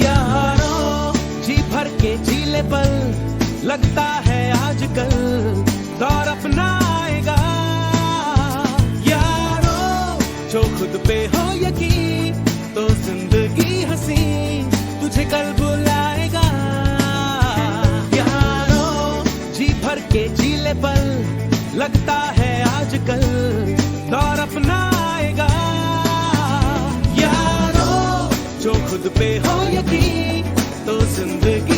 यारों जी भर के जीले पल, लगता है आजकल दौर अपना आएगा। यारों जो खुद पे हो यकीन, तो जिंदगी हंसी तुझे कल बुलाएगा। यारों जी भर के जीले पल, लगता है आजकल दौर अपना आएगा। यारों जो खुद पे हो यकीन, तो जिंदगी